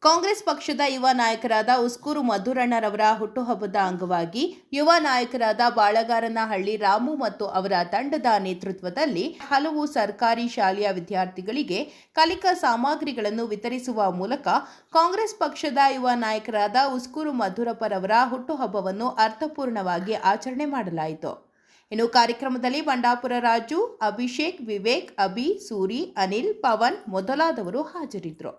ಕಾಂಗ್ರೆಸ್ ಪಕ್ಷದ ಯುವ ನಾಯಕರಾದ ಉಸ್ಕೂರು ಮಧುರಣ್ಣರವರ ಹುಟ್ಟುಹಬ್ಬದ ಅಂಗವಾಗಿ ಯುವ ನಾಯಕರಾದ ಬಾಳಗಾರನಹಳ್ಳಿ ರಾಮು ಮತ್ತು ಅವರ ತಂಡದ ನೇತೃತ್ವದಲ್ಲಿ ಹಲವು ಸರ್ಕಾರಿ ಶಾಲೆಯ ವಿದ್ಯಾರ್ಥಿಗಳಿಗೆ ಕಲಿಕಾ ಸಾಮಗ್ರಿಗಳನ್ನು ವಿತರಿಸುವ ಮೂಲಕ ಕಾಂಗ್ರೆಸ್ ಪಕ್ಷದ ಯುವ ನಾಯಕರಾದ ಉಸ್ಕೂರು ಮಧುರಪ್ಪರವರ ಹುಟ್ಟುಹಬ್ಬವನ್ನು ಅರ್ಥಪೂರ್ಣವಾಗಿ ಆಚರಣೆ ಮಾಡಲಾಯಿತು. ಇನ್ನು ಕಾರ್ಯಕ್ರಮದಲ್ಲಿ ಬಂಡಾಪುರ ರಾಜು, ಅಭಿಷೇಕ್, ವಿವೇಕ್, ಅಭಿ, ಸೂರಿ, ಅನಿಲ್, ಪವನ್ ಮೊದಲಾದವರು ಹಾಜರಿದ್ದರು.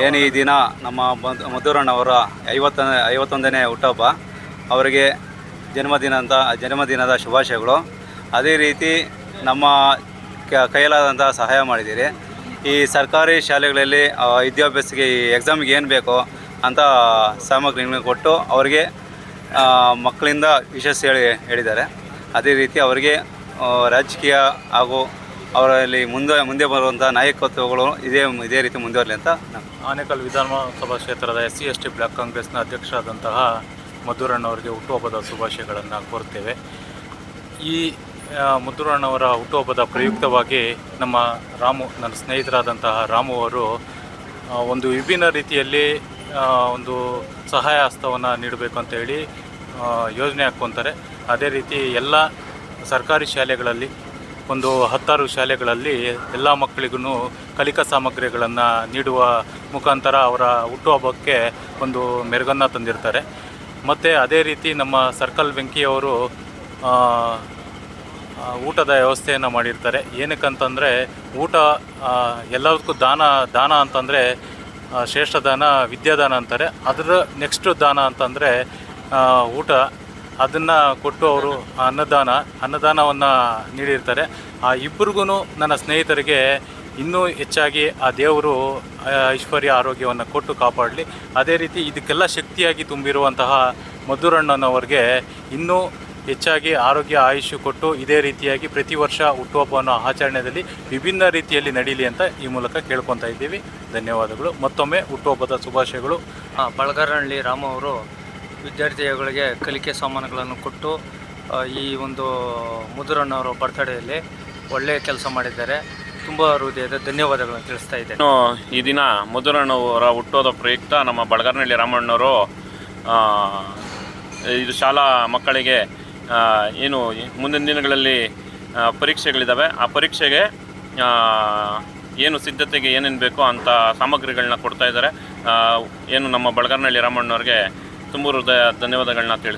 ಏನು ಈ ದಿನ ನಮ್ಮ ಮಧುರಣ್ಣವರ 51ನೇ ಹುಟ್ಟುಹಬ್ಬ, ಅವರಿಗೆ ಜನ್ಮದಿನದ ಶುಭಾಶಯಗಳು. ಅದೇ ರೀತಿ ನಮ್ಮ ಕೈಲಾದಂಥ ಸಹಾಯ ಮಾಡಿದ್ದೀರಿ. ಈ ಸರ್ಕಾರಿ ಶಾಲೆಗಳಲ್ಲಿ ವಿದ್ಯಾಭ್ಯಾಸಕ್ಕೆ ಈ ಎಕ್ಸಾಮಿಗೆ ಏನು ಬೇಕೋ ಅಂತ ಸಾಮಗ್ರಿಗಳನ್ನು ಕೊಟ್ಟು ಅವರಿಗೆ ಮಕ್ಕಳಿಂದ ವಿಶೇಷ ಹೇಳಿದ್ದಾರೆ. ಅದೇ ರೀತಿ ಅವರಿಗೆ ರಾಜಕೀಯ ಹಾಗೂ ಅವರಲ್ಲಿ ಮುಂದೆ ಬರುವಂಥ ನಾಯಕತ್ವಗಳು ಇದೇ ರೀತಿ ಮುಂದುವರಲಿ ಅಂತ. ಆನೇಕಲ್ ವಿಧಾನಸಭಾ ಕ್ಷೇತ್ರದ SC/ST ಬ್ಲಾಕ್ ಕಾಂಗ್ರೆಸ್ನ ಅಧ್ಯಕ್ಷರಾದಂತಹ ಮಧುರಣ್ಣವರಿಗೆ ಹುಟ್ಟುಹಬ್ಬದ ಶುಭಾಶಯಗಳನ್ನು ಕೋರುತ್ತೇವೆ. ಈ ಮಧುರಣ್ಣವರ ಹುಟ್ಟುಹಬ್ಬದ ಪ್ರಯುಕ್ತವಾಗಿ ನಮ್ಮ ನನ್ನ ಸ್ನೇಹಿತರಾದಂತಹ ರಾಮು ಅವರು ಒಂದು ವಿಭಿನ್ನ ರೀತಿಯಲ್ಲಿ ಒಂದು ಸಹಾಯ ಹಸ್ತವನ್ನು ನೀಡಬೇಕು ಅಂತ ಹೇಳಿ ಯೋಜನೆ ಹಾಕ್ಕೊತಾರೆ. ಅದೇ ರೀತಿ ಎಲ್ಲ ಸರ್ಕಾರಿ ಶಾಲೆಗಳಲ್ಲಿ ಒಂದು 10 ಶಾಲೆಗಳಲ್ಲಿ ಎಲ್ಲ ಮಕ್ಕಳಿಗೂ ಕಲಿಕಾ ಸಾಮಗ್ರಿಗಳನ್ನು ನೀಡುವ ಮುಖಾಂತರ ಅವರ ಹುಟ್ಟುಹಬ್ಬಕ್ಕೆ ಒಂದು ಮೆರುಗನ್ನು ತಂದಿರ್ತಾರೆ. ಮತ್ತು ಅದೇ ರೀತಿ ನಮ್ಮ ಸರ್ಕಲ್ ವೆಂಕಿಯವರು ಊಟದ ವ್ಯವಸ್ಥೆಯನ್ನು ಮಾಡಿರ್ತಾರೆ. ಏನಕ್ಕಂತಂದರೆ ಊಟ ಎಲ್ಲದಕ್ಕೂ ದಾನ ಅಂತಂದರೆ ಶ್ರೇಷ್ಠ ದಾನ ವಿದ್ಯಾದಾನ ಅಂತಾರೆ. ಅದರ ನೆಕ್ಸ್ಟ್ ದಾನ ಅಂತಂದರೆ ಊಟ. ಅದನ್ನು ಕೊಟ್ಟು ಅವರು ಅನ್ನದಾನವನ್ನು ನೀಡಿರ್ತಾರೆ. ಆ ಇಬ್ಬರಿಗೂ ನನ್ನ ಸ್ನೇಹಿತರಿಗೆ ಇನ್ನೂ ಹೆಚ್ಚಾಗಿ ಆ ದೇವರು ಐಶ್ವರ್ಯ ಆರೋಗ್ಯವನ್ನು ಕೊಟ್ಟು ಕಾಪಾಡಲಿ. ಅದೇ ರೀತಿ ಇದಕ್ಕೆಲ್ಲ ಶಕ್ತಿಯಾಗಿ ತುಂಬಿರುವಂತಹ ಮಧುರಣ್ಣನವರಿಗೆ ಇನ್ನೂ ಹೆಚ್ಚಾಗಿ ಆರೋಗ್ಯ ಆಯುಷ್ಯ ಕೊಟ್ಟು ಇದೇ ರೀತಿಯಾಗಿ ಪ್ರತಿ ವರ್ಷ ಹುಟ್ಟುಹಬ್ಬವನ್ನು ಆಚರಣೆಯಲ್ಲಿ ವಿಭಿನ್ನ ರೀತಿಯಲ್ಲಿ ನಡೀಲಿ ಅಂತ ಈ ಮೂಲಕ ಕೇಳ್ಕೊತಾ ಇದ್ದೀವಿ. ಧನ್ಯವಾದಗಳು. ಮತ್ತೊಮ್ಮೆ ಹುಟ್ಟುಹಬ್ಬದ ಶುಭಾಶಯಗಳು. ಬಳಗಾರನಹಳ್ಳಿ ರಾಮು ಅವರು ವಿದ್ಯಾರ್ಥಿಗಳಿಗೆ ಕಲಿಕೆ ಸಾಮಾನುಗಳನ್ನು ಕೊಟ್ಟು ಈ ಒಂದು ಮುದುರಣ್ಣವರ ಬರ್ತಡೇಯಲ್ಲಿ ಒಳ್ಳೆಯ ಕೆಲಸ ಮಾಡಿದ್ದಾರೆ. ತುಂಬ ಹೃದಯದ ಧನ್ಯವಾದಗಳನ್ನು ತಿಳಿಸ್ತಾ ಇದ್ದೇನೆ. ಈ ದಿನ ಮುದುರಣ್ಣವರ ಹುಟ್ಟೋದ ಪ್ರಯುಕ್ತ ನಮ್ಮ ಬಳಗಾರನಹಳ್ಳಿ ರಾಮಣ್ಣವರು ಇದು ಶಾಲಾ ಮಕ್ಕಳಿಗೆ ಏನು ಮುಂದಿನ ದಿನಗಳಲ್ಲಿ ಪರೀಕ್ಷೆಗಳಿದ್ದಾವೆ, ಆ ಪರೀಕ್ಷೆಗೆ ಏನು ಸಿದ್ಧತೆಗೆ ಏನೇನು ಬೇಕೋ ಅಂಥ ಸಾಮಗ್ರಿಗಳನ್ನ ಕೊಡ್ತಾ ಇದ್ದಾರೆ. ಏನು ನಮ್ಮ ಬಳಗಾರನಹಳ್ಳಿ ರಾಮಣ್ಣವ್ರಿಗೆ ತುಂಬ ಹೃದಯ ಧನ್ಯವಾದಗಳನ್ನ ತಿಳಿಸ್ತೀನಿ.